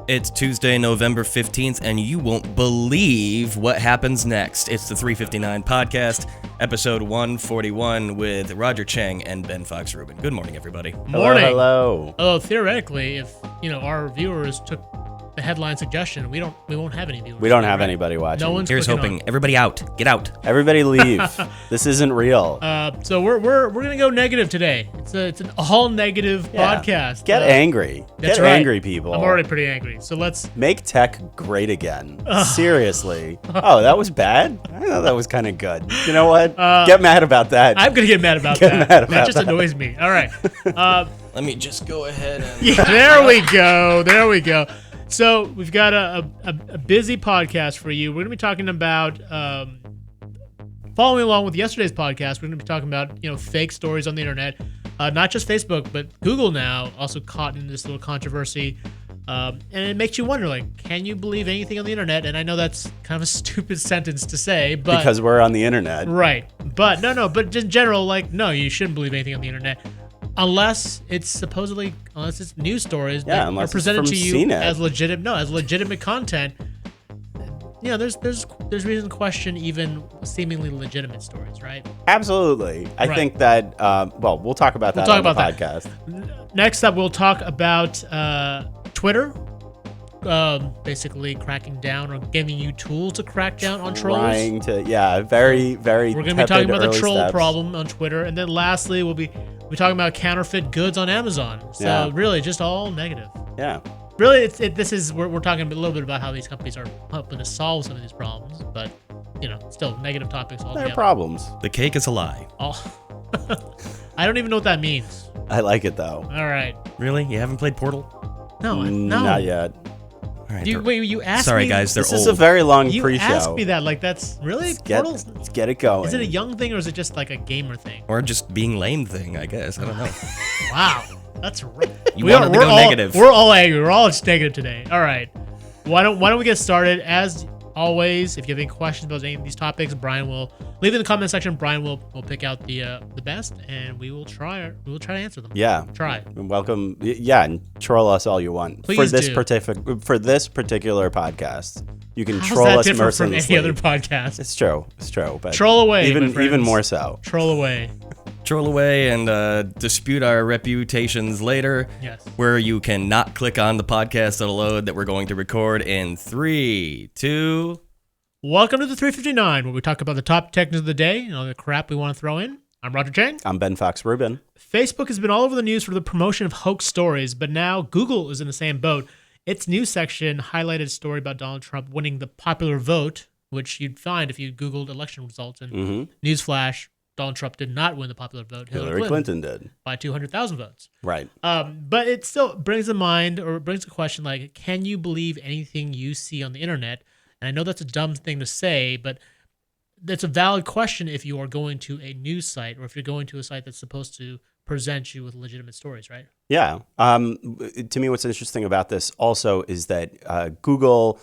It's Tuesday, November 15th, and you won't believe what happens next. It's the 359 podcast, episode 141 with Roger Cheng and Ben Fox Rubin. Good morning, everybody. Morning. Hello. Although theoretically, if our viewers took the headline suggestion, we won't have any viewers. We don't have anybody watching. No one's Here's hoping. Everybody out. Get out. Everybody leave. This isn't real. So we're gonna go negative today. It's an all negative podcast. Get angry. That's Get right. angry, people. I'm already pretty angry. So let's make tech great again. Seriously. Oh, that was bad? I thought that was kind of good. You know what? Get mad about that. I'm gonna get mad about Get that. mad about that just that. annoys me. All right. Let me just go ahead and... Yeah, there we go. There we go. So we've got a busy podcast for you. We're going to be talking about, following along with yesterday's podcast, we're going to be talking about, fake stories on the internet. Not just Facebook, but Google now also caught in this little controversy. And it makes you wonder, can you believe anything on the internet? And I know that's kind of a stupid sentence to say, but... Because we're on the internet. Right. But, but in general, no, you shouldn't believe anything on the internet. Unless it's news stories that are presented to you CNET. as legitimate content. There's reason to question even seemingly legitimate stories, right? Absolutely. I think that, we'll talk about that on the podcast. Next up, we'll talk about Twitter, basically cracking down or giving you tools to crack down on trolls. Very, very We're going to be talking about the troll steps. problem on Twitter. And then lastly, we'll be talking about counterfeit goods on Amazon. So really, just all negative. Yeah. Really, we're talking a little bit about how these companies are helping to solve some of these problems, but still negative topics altogether. They're problems. The cake is a lie. I don't even know what that means. I like it though. All right. Really? You haven't played Portal? No. Not yet. All right, you asked Sorry, me. guys, they're This old. is a very long You pre-show. asked me that. That's really Portal? Let's get it going. Is it a young thing or is it just like a gamer thing? Or just being lame thing, I guess. I don't know. Wow. That's right. You wanted to go negative. We're all angry. We're all just negative today. All right. Why don't we get started? As always, if you have any questions about any of these topics, Brian will leave in the comment section. Brian will pick out the best, and we will try to answer them. Yeah. Try. And welcome. Yeah, and troll us all you want. Please for this do. For this particular podcast. You can How's troll that us different from mercilessly. any other podcast? It's true. But Troll away, my even friends. more so. Troll away. Troll away and dispute our reputations later. Yes. Where you cannot click on the podcast that'll load that we're going to record in 3, 2... Welcome to the 359, where we talk about the top tech news of the day and all the crap we want to throw in. I'm Roger Cheng. I'm Ben Fox Rubin. Facebook has been all over the news for the promotion of hoax stories, but now Google is in the same boat. Its news section highlighted a story about Donald Trump winning the popular vote, which you'd find if you Googled election results. And newsflash, Donald Trump did not win the popular vote. Hillary Clinton did. By 200,000 votes. Right. But it still brings a question can you believe anything you see on the internet? And I know that's a dumb thing to say, but that's a valid question if you are going to a news site or if you're going to a site that's supposed to present you with legitimate stories, right? Yeah. To me, what's interesting about this also is that Google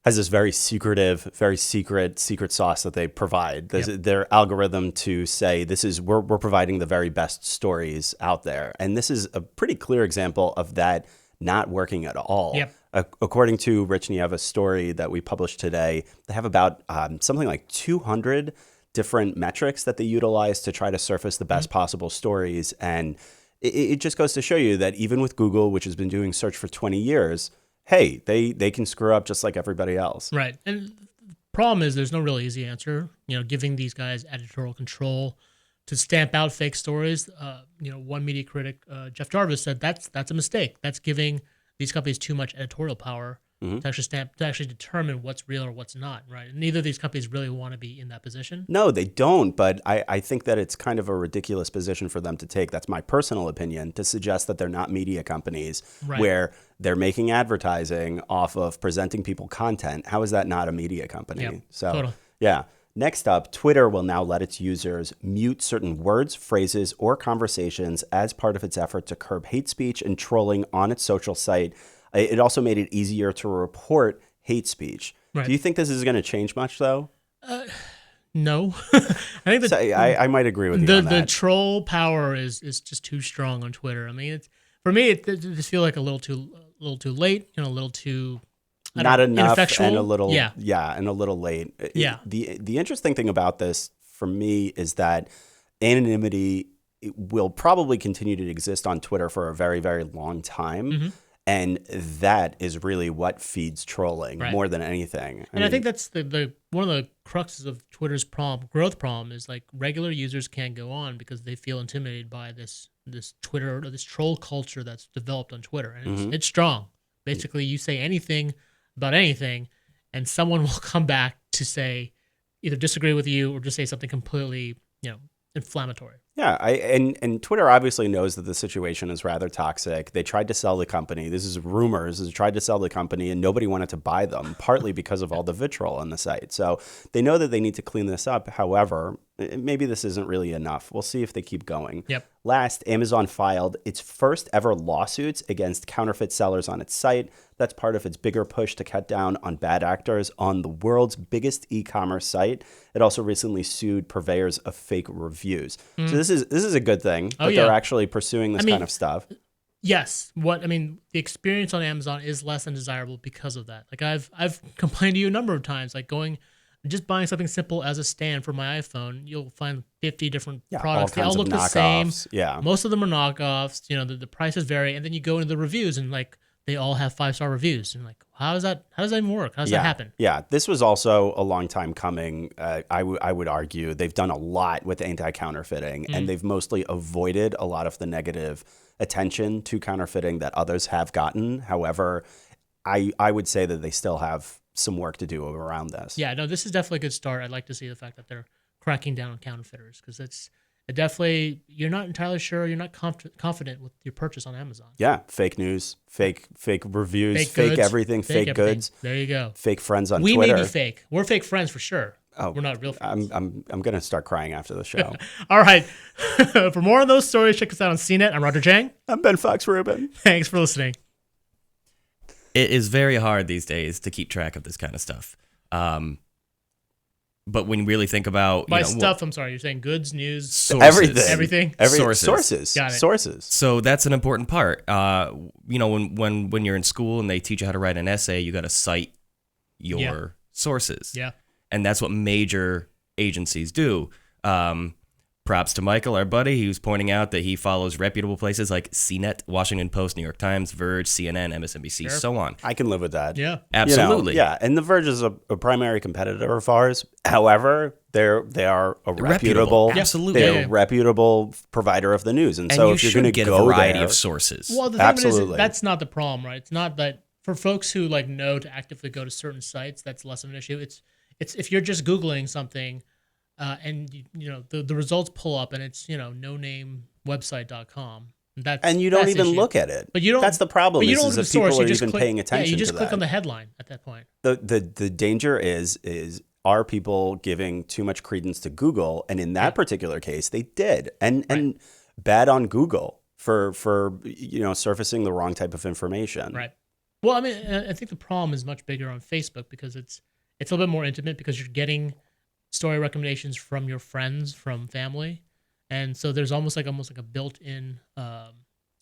has this very secretive, very secret sauce that they provide. Their algorithm to say we're providing the very best stories out there, and this is a pretty clear example of that not working at all. Yep. According to Rich Nieva's story that we published today, they have about something like 200 different metrics that they utilize to try to surface the best possible stories. And it just goes to show you that even with Google, which has been doing search for 20 years, hey, they can screw up just like everybody else. Right. And the problem is there's no real easy answer. Giving these guys editorial control to stamp out fake stories. One media critic, Jeff Jarvis, said that's a mistake. That's giving these companies too much editorial power to actually determine what's real or what's not, right? And neither of these companies really want to be in that position. No, they don't. But I think that it's kind of a ridiculous position for them to take. That's my personal opinion, to suggest that they're not media companies where they're making advertising off of presenting people content. How is that not a media company? Yep. So, Total. Yeah. Next up, Twitter will now let its users mute certain words, phrases, or conversations as part of its effort to curb hate speech and trolling on its social site. It also made it easier to report hate speech. Right. Do you think this is going to change much, though? No. I think I might agree with you on that. The troll power is just too strong on Twitter. I mean, for me, it just feels like a little too little too late, a little too not enough ineffectual. and a little yeah, and a little late. Yeah. The interesting thing about this for me is that anonymity will probably continue to exist on Twitter for a very, very long time. Mm-hmm. And that is really what feeds trolling more than anything. I think that's the one of the cruxes of Twitter's growth problem is like regular users can't go on because they feel intimidated by this Twitter or this troll culture that's developed on Twitter, and it's strong. Basically, you say anything about anything, and someone will come back to say either disagree with you or just say something completely inflammatory. Yeah, and Twitter obviously knows that the situation is rather toxic. They tried to sell the company. This is rumors. They tried to sell the company, and nobody wanted to buy them, partly because of all the vitriol on the site. So they know that they need to clean this up. However, maybe this isn't really enough. We'll see if they keep going. Yep. Last, Amazon filed its first ever lawsuits against counterfeit sellers on its site. That's part of its bigger push to cut down on bad actors on the world's biggest e-commerce site. It also recently sued purveyors of fake reviews. So this is a good thing that they're actually pursuing this kind of stuff. Yes. The experience on Amazon is less than desirable because of that. Like I've complained to you a number of times, like just buying something simple as a stand for my iPhone, you'll find 50 different products. They all look the same. Yeah. Most of them are knockoffs. The prices vary, and then you go into the reviews and like they all have 5-star reviews. And like, how does that even work? How does that happen? Yeah, this was also a long time coming. I would argue they've done a lot with anti-counterfeiting, and they've mostly avoided a lot of the negative attention to counterfeiting that others have gotten. However, I would say that they still have some work to do around this. Yeah, no, this is definitely a good start. I'd like to see the fact that they're cracking down on counterfeiters because it definitely, you're not entirely sure, you're not confident with your purchase on Amazon. Yeah, fake news, fake reviews, fake goods, everything, fake goods. There you go. Fake friends on Twitter. Twitter. We may be fake. We're fake friends for sure. Oh, we're not real friends. I'm gonna start crying after the show. All right. For more on those stories, check us out on CNET. I'm Roger Chang. I'm Ben Fox Rubin. Thanks for listening. It is very hard these days to keep track of this kind of stuff. But when you really think about I'm sorry, you're saying goods, news, sources, everything. Sources. Got it. Sources. So that's an important part. When you're in school and they teach you how to write an essay, you got to cite your sources. Yeah. And that's what major agencies do. Props to Michael, our buddy. He was pointing out that he follows reputable places like CNET, Washington Post, New York Times, Verge, CNN, MSNBC, so on. I can live with that. Yeah. Absolutely. And The Verge is a primary competitor of ours. However, they are a reputable, absolutely, they're a reputable provider of the news. And so if you're going to get go a variety there, of sources. Well, the thing is, that's not the problem, right? It's not that for folks who like know to actively go to certain sites, that's less of an issue. It's if you're just Googling something. And the results pull up and it's nonamewebsite.com. And you don't even look at it. But you don't. That's the problem. But you don't is look that at the source. people are You just even click, paying attention. you just to click that. on the headline at that point. The danger is are people giving too much credence to Google? And in that particular case, they did. And bad on Google for surfacing the wrong type of information. Right. Well, I mean, I think the problem is much bigger on Facebook because it's a little bit more intimate because you're getting story recommendations from your friends, from family, and so there's almost like a built-in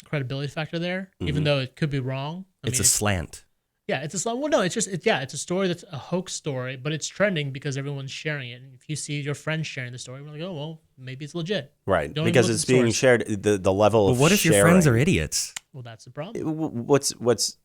credibility factor there, even though it could be wrong. It's a slant. Yeah, it's a slant. Well, no, it's a story that's a hoax story, but it's trending because everyone's sharing it. And if you see your friends sharing the story, we're like, oh well, maybe it's legit. Right, because it's being shared. The level of what if sharing, your friends are idiots? Well, that's the problem. What's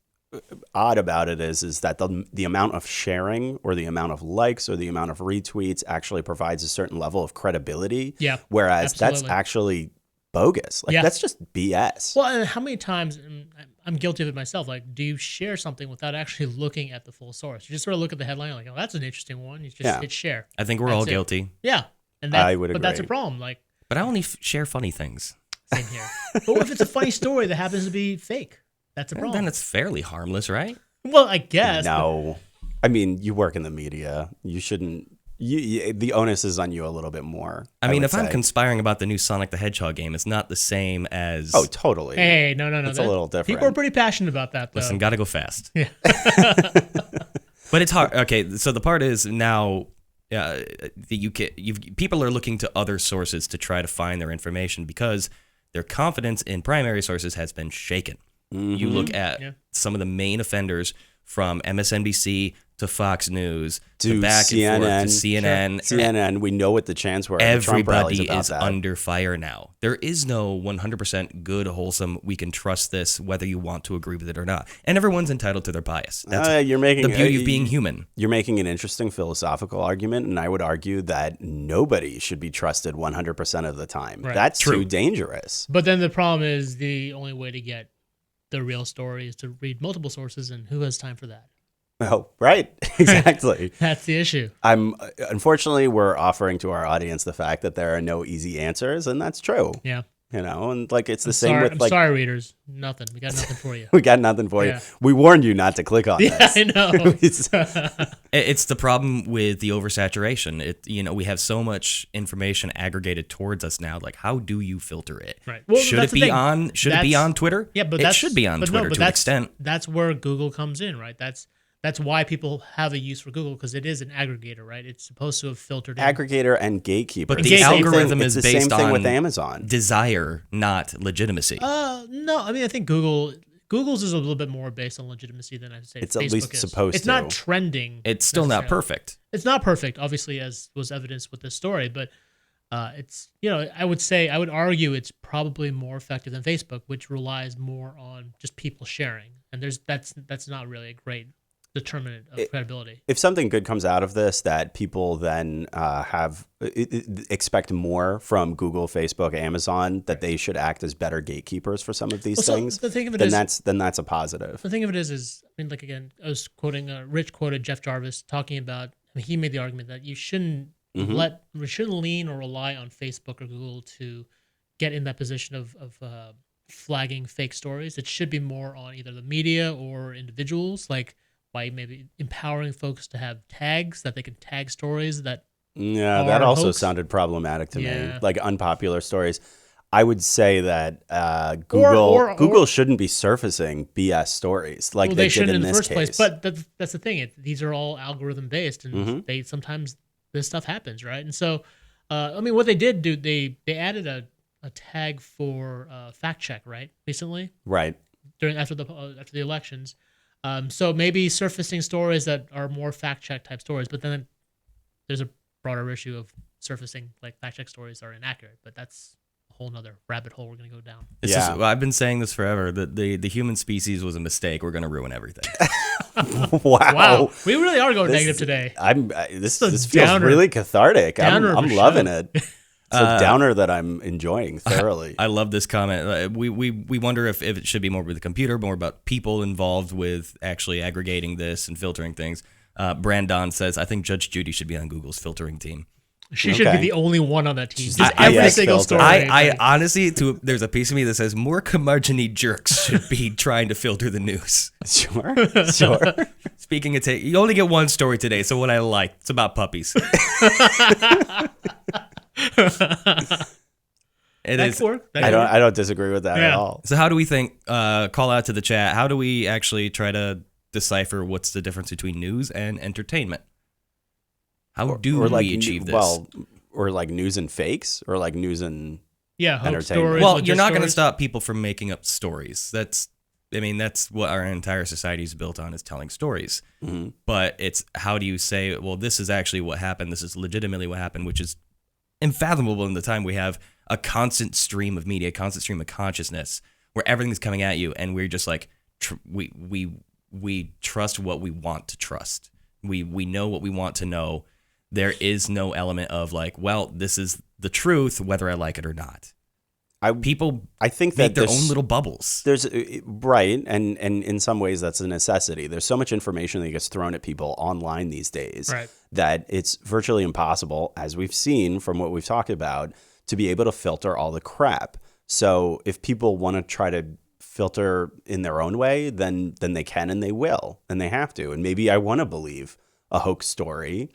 odd about it is that the amount of sharing or the amount of likes or the amount of retweets actually provides a certain level of credibility. Yeah. Whereas absolutely. that's actually bogus. That's just BS. Well, and how many times, and I'm guilty of it myself, like, do you share something without actually looking at the full source? You just sort of look at the headline, like, oh, that's an interesting one. You just hit share. I think we're all guilty. Yeah. And I would agree. But that's a problem. Like, but I only share funny things. Same here. But what if it's a funny story that happens to be fake? That's a problem. Then it's fairly harmless, right? Well, I guess. No. I mean, you work in the media. You shouldn't. The onus is on you a little bit more. I mean, if I'm conspiring about the new Sonic the Hedgehog game, it's not the same as... Oh, totally. Hey, no. It's a little different. People are pretty passionate about that, though. Listen, gotta go fast. Yeah. But it's hard. Okay, so the part is now... people are looking to other sources to try to find their information because their confidence in primary sources has been shaken. You look at Yeah. some of the main offenders from MSNBC to Fox News To back CNN, and forth to CNN. CNN, we know what the chants were. At the Trump rallies Everybody about is that. under fire now. There is no 100% good, wholesome, we can trust this, whether you want to agree with it or not. And everyone's entitled to their bias. That's You're making the beauty of being human. You're making an interesting philosophical argument, and I would argue that nobody should be trusted 100% of the time. Right. That's True. too dangerous. But then the problem is the only way to get the real story is to read multiple sources, and who has time for that? Oh, right. Exactly. That's the issue. Unfortunately, we're offering to our audience the fact that there are no easy answers, and that's true. Yeah. And like it's the I'm same sorry, with I'm like sorry, readers. Nothing. We got nothing for you. we got nothing for Yeah. you. We warned you not to click on Yeah, this. I know. It's the problem with the oversaturation. We have so much information aggregated towards us now. Like, how do you filter it? Right. Well, should that's it the be thing. on? Should it be That's- on Twitter? Yeah, but it that should be on Twitter to an extent. That's where Google comes in, right? That's why people have a use for Google, because it is an aggregator, right? It's supposed to have filtered in. Aggregator and gatekeeper. But It's the same algorithm thing- is it's the based same thing on with Amazon. desire, not legitimacy. No, I mean I think Google's is a little bit more based on legitimacy than I'd say It's Facebook at least is. supposed It's to. not trending. It's still not necessarily. perfect. It's not perfect, obviously, as was evidenced with this story, but it's I would argue it's probably more effective than Facebook, which relies more on just people sharing, and that's not really a great determinant of credibility. If something good comes out of this, that people then expect more from Google, Facebook, Amazon, that they should act as better gatekeepers for some of these So things. the thing of it then is, that's a positive. the thing of it is, I mean, like again, I was quoting Rich quoted Jeff Jarvis talking about. I mean, he made the argument that you shouldn't we shouldn't lean or rely on Facebook or Google to get in that position of flagging fake stories. It should be more on either the media or individuals, like by maybe empowering folks to have tags that they can tag stories that. Yeah, that also hoax. sounded problematic to me. Yeah. Like unpopular stories. I would say that Google shouldn't be surfacing BS stories like Well, they they did shouldn't in in the this first case. place. But that's the thing. These are all algorithm based, and they sometimes this stuff happens, right? And so, I mean, what they did do, they added a tag for fact check, right? Recently, Right. after the elections. So maybe surfacing stories that are more fact check type stories, but then there's a broader issue of surfacing like fact check stories are inaccurate. But that's a whole nother rabbit hole we're gonna go down. It's Yeah. just, I've been saying this forever, that the human species was a mistake. We're going to ruin everything. Wow. We really are going This- negative today. This a feels downer- really cathartic. downer I'm of a loving show. it. It's a downer that I'm enjoying thoroughly. I love this comment. We wonder if it should be more with the computer, more about people involved with actually aggregating this and filtering things. Brandon says, I think Judge Judy should be on Google's filtering team. She should Okay. be the only one on that team. She's Just the every IS single filter. story. I honestly, there's a piece of me that says more curmudgeon-y jerks should be trying to filter the news. Sure. Sure. Speaking of you only get one story today, so what I like, it's about puppies. It is. I don't disagree with that at Yeah. all. So how do we think, call out to the chat, how do we actually try to decipher what's the difference between news and entertainment? How do we achieve this? Well, or like news and fakes, or like news and hoax entertainment. stories, Well, legit you're not going to stories. stop people from making up stories. That's what our entire society is built on, is telling stories. Mhm. But it's how do you say, well, this is actually what happened. This is legitimately what happened, which is unfathomable in the time we have a constant stream of media, a constant stream of consciousness where everything's coming at you. And we're just like, we trust what we want to trust. We know what we want to know. There is no element of like, well, this is the truth, whether I like it or not. People I think make that their own little bubbles. There's right, and in some ways that's a necessity. There's so much information that gets thrown at people online these days Right. that it's virtually impossible, as we've seen from what we've talked about, to be able to filter all the crap. So if people want to try to filter in their own way, then they can and they will and they have to. And maybe I want to believe a hoax story.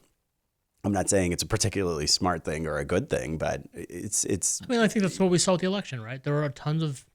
I'm not saying it's a particularly smart thing or a good thing, but it's. I mean, I think that's what we saw with the election, right? There are tons of,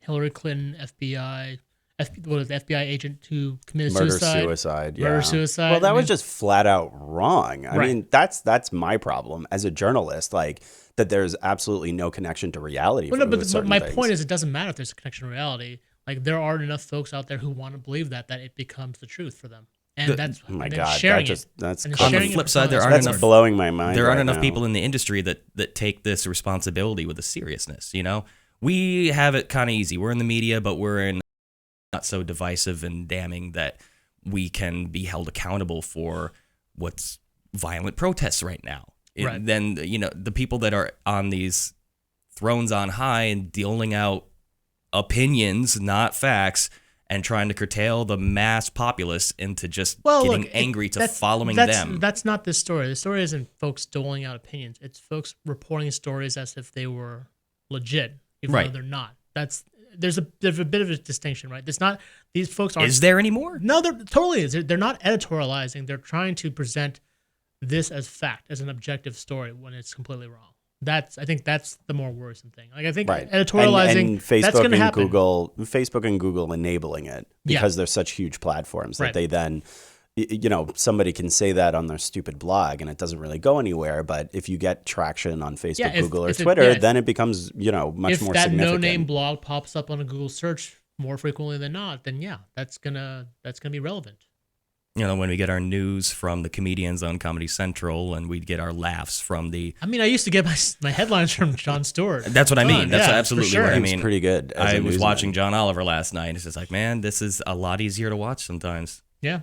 Hillary Clinton, FBI agent who committed Murder-suicide. Yeah. Murder-suicide. Well, that I was mean- just flat out wrong. I Right. mean, that's my problem as a journalist, like that there's absolutely no connection to reality. Well, no, with but certain my things. point is, it doesn't matter if there's a connection to reality. Like there are enough folks out there who want to believe that it becomes the truth for them, and that's Oh my and then God, sharing that's and then On the sharing it flip for side, fun there is aren't that's enough- blowing my mind. There aren't right enough now. people in the industry that take this responsibility with a seriousness. You know, we have it kind of easy. We're in the media, but we're in not so divisive and damning that we can be held accountable for what's violent protests right now. Right. Then the people that are on these thrones on high and doling out opinions, not facts, and trying to curtail the mass populace into just getting angry to following them. That's not this story. The story isn't folks doling out opinions. It's folks reporting stories as if they were legit, even though they're not. There's a bit of a distinction, right? It's not these folks aren't. Is there anymore? No, there totally is. They're not editorializing. They're trying to present this as fact, as an objective story, when it's completely wrong. I think that's the more worrisome thing. Like I think editorializing, and Facebook that's going to happen. Facebook and Google enabling it because they're such huge platforms that they then, somebody can say that on their stupid blog and it doesn't really go anywhere. But if you get traction on Facebook, Google, or Twitter, then it becomes much more significant. If that no-name blog pops up on a Google search more frequently than not, then that's gonna be relevant. When we get our news from the comedians on Comedy Central and we get our laughs from the... I mean, I used to get my headlines from Jon Stewart. That's what I mean. That's absolutely what I mean. He's pretty good. I was watching John Oliver last night and it's just like, man, this is a lot easier to watch sometimes. Yeah.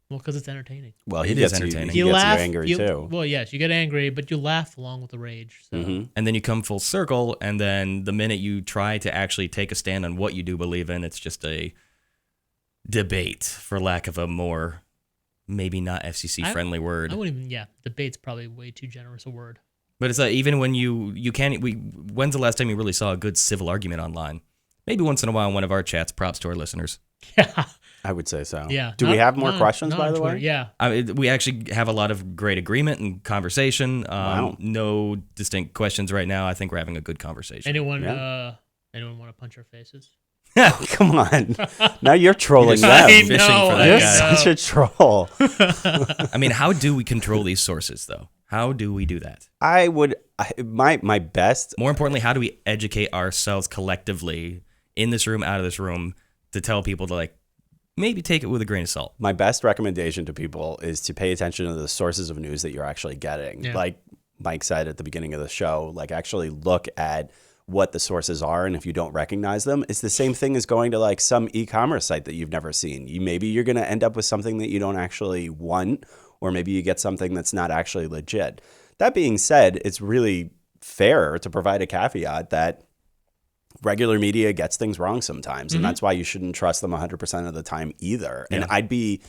Well, because it's entertaining. Well, it is entertaining. He gets you angry too. Well, yes, you get angry, but you laugh along with the rage. So. Mm-hmm. And then you come full circle, and then the minute you try to actually take a stand on what you do believe in, it's just a debate, for lack of a more... maybe not FCC-friendly word. I wouldn't even, debate's probably way too generous a word. But it's like, even when you can't, when's the last time you really saw a good civil argument online? Maybe once in a while in one of our chats, props to our listeners. Yeah. I would say so. Yeah. Do we have more questions, by the way? Yeah. We actually have a lot of great agreement and conversation. Wow. No distinct questions right now. I think we're having a good conversation. Anyone want to punch our faces? Come on. Now you're trolling them. Fishing for that You're guy. such a troll. I mean, how do we control these sources, though? How do we do that? My best. More importantly, how do we educate ourselves collectively in this room, out of this room, to tell people to maybe take it with a grain of salt? My best recommendation to people is to pay attention to the sources of news that you're actually getting. Yeah. Like Mike said at the beginning of the show, actually look at what the sources are, and if you don't recognize them, it's the same thing as going to some e-commerce site that you've never seen. Maybe you're going to end up with something that you don't actually want, or maybe you get something that's not actually legit. That being said, it's really fair to provide a caveat that regular media gets things wrong sometimes, and that's why you shouldn't trust them 100% of the time either. And I'd be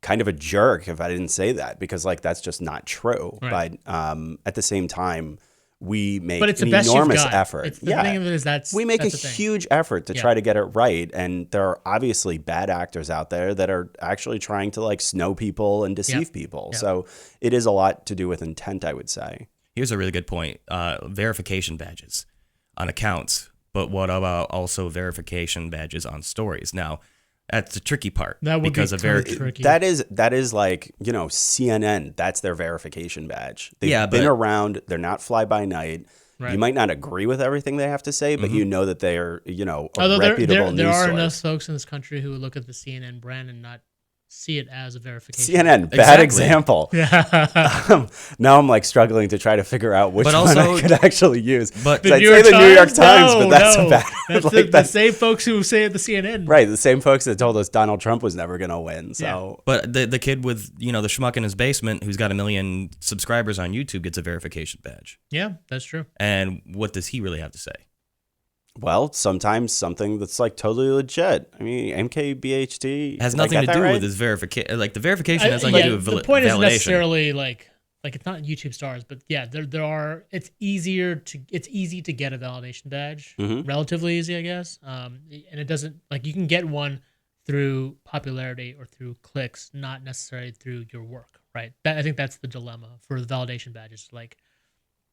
kind of a jerk if I didn't say that, because that's just not true. Right. But at the same time, we make but it's an the best enormous you've got. effort. It's the thing of it is we make a the thing. huge effort to try to get it right, and there are obviously bad actors out there that are actually trying to snow people and deceive people. Yeah. So it is a lot to do with intent, I would say. Here's a really good point. Verification badges on accounts, but what about also verification badges on stories? Now, that's the tricky part. That would because be of tricky. That is CNN. That's their verification badge. They've been around. They're not fly by night. Right. You might not agree with everything they have to say, but you know that they are, a Although reputable news there are source. enough folks in this country who look at the CNN brand and not see it as a verification. CNN, bad Exactly. example. Yeah. Now I'm trigling to try to figure out which But one also- I could actually use. But I'd say the New York Times, but that's a bad. That's like, the same folks who say at the CNN. right, the same folks that told us Donald Trump was never going to win. So But the kid with the schmuck in his basement who's got 1 million subscribers on YouTube gets a verification badge. Yeah, that's true. And what does he really have to say? well, sometimes something that's totally legit. I mean, MKBHD Has nothing to do with his verification. The verification has nothing to do with the point validation. isn't necessarily like it's not YouTube stars, but yeah, there are. It's easy to get a validation badge, relatively easy, I guess. And it doesn't you can get one through popularity or through clicks, not necessarily through your work, right? I think that's the dilemma for the validation badges.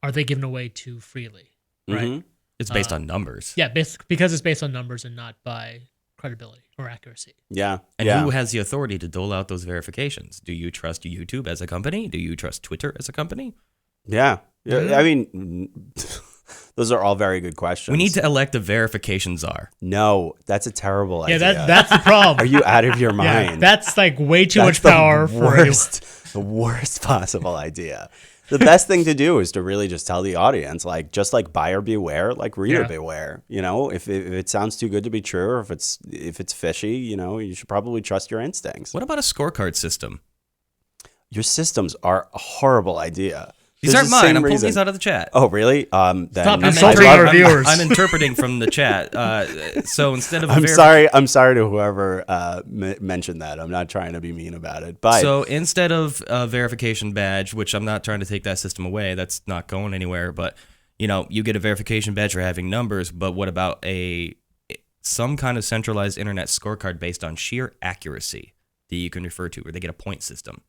Are they given away too freely, right? It's based on numbers. Yeah, because it's based on numbers and not by credibility or accuracy. Yeah. And who has the authority to dole out those verifications? Do you trust YouTube as a company? Do you trust Twitter as a company? Yeah. I mean, Those are all very good questions. We need to elect a verification czar. No, that's a terrible idea. that's the problem. Are you out of your Yeah, mind? that's like way too That's much power for anyone. the worst possible idea. The best thing to do is to really just tell the audience, like, just like buyer beware, like reader beware. You know, if it sounds too good to be true, or if it's fishy, you know, you should probably trust your instincts. What about a scorecard system? Your systems are a horrible idea. These There's aren't the mine. same I'm pulling reason. these out of the chat. Oh, really? Then Stop I insulting love- our viewers. I'm interpreting from the chat. So instead of I'm sorry to whoever mentioned that. I'm not trying to be mean about it. But So instead of a verification badge, which I'm not trying to take that system away, that's not going anywhere. But you know, you get a verification badge for having numbers. But what about some kind of centralized internet scorecard based on sheer accuracy that you can refer to, where they get a point system?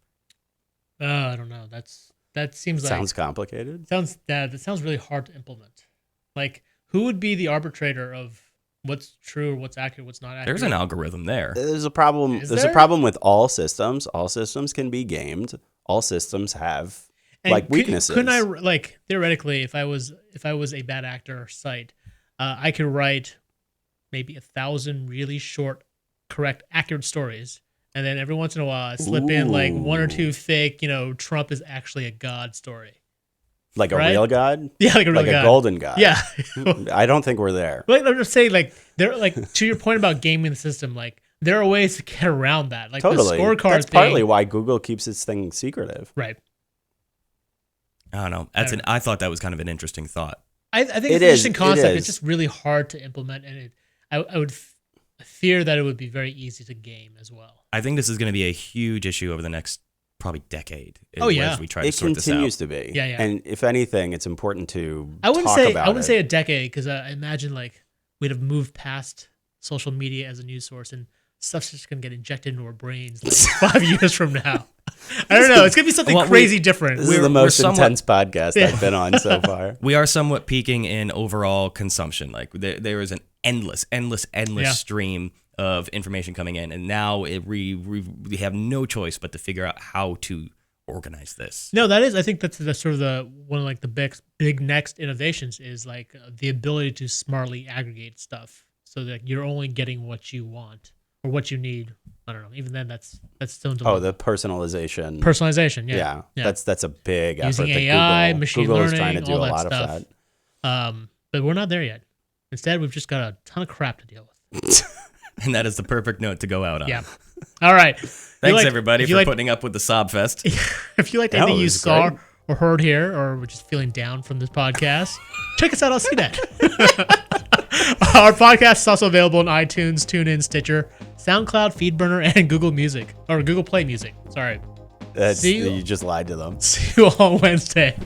I don't know. That seems like sounds complicated. that sounds really hard to implement. Like, who would be the arbitrator of what's true or what's accurate, what's not accurate? There's an algorithm there. There's a problem. Is There's there? a problem with all systems. All systems can be gamed. All systems have And weaknesses. Couldn't I, like, theoretically, if I was a bad actor site, I could write maybe 1,000 really short, correct, accurate stories, and then every once in a while I slip in like one or two fake, you know, Trump is actually a god story. Like a right? real god? Yeah, like a real Like god. a golden god. Yeah. I don't think we're there. Like, I'm just saying, like, there, like, to your point about gaming the system, like, there are ways to get around that. Like, Totally. the scorecard That's thing. partly why Google keeps its thing secretive. Right. I don't know. I thought that was kind of an interesting thought. I think it's It an is, interesting it concept. is. It's just really hard to implement, and I would fear that it would be very easy to game as well. I think this is going to be a huge issue over the next probably decade. Oh, yeah. As we try to It sort this continues out. to be. Yeah, yeah. And if anything, it's important to I wouldn't talk say about I wouldn't it. say a decade, because I imagine like we'd have moved past social media as a news source, and stuff's just gonna get injected into our brains like 5 years from now. I don't know. It's gonna be something Well, crazy different. This is the most somewhat- intense podcast I've been on so far. We are somewhat peaking in overall consumption. Like there is an endless Yeah. stream of information coming in, and now we have no choice but to figure out how to organize this. No, I think that's sort of the one of like the big next innovations is like the ability to smartly aggregate stuff, so that you're only getting what you want or what you need. I don't know. Even then, that's still in Oh, the personalization. personalization. Yeah. That's a big Using effort that AI, Google, machine Google learning, is trying to do all a that lot stuff. of that. But we're not there yet. Instead, we've just got a ton of crap to deal with. And that is the perfect note to go out on. Yeah. All right. Thanks everybody for putting up with the sob fest. If you liked No, anything it you was saw great. or heard here, or were just feeling down from this podcast, check us out on CNET. Our podcast is also available on iTunes, TuneIn, Stitcher, SoundCloud, FeedBurner, and Google Music, or Google Play Music. Sorry. That's, See you- you just lied to them. See you all Wednesday.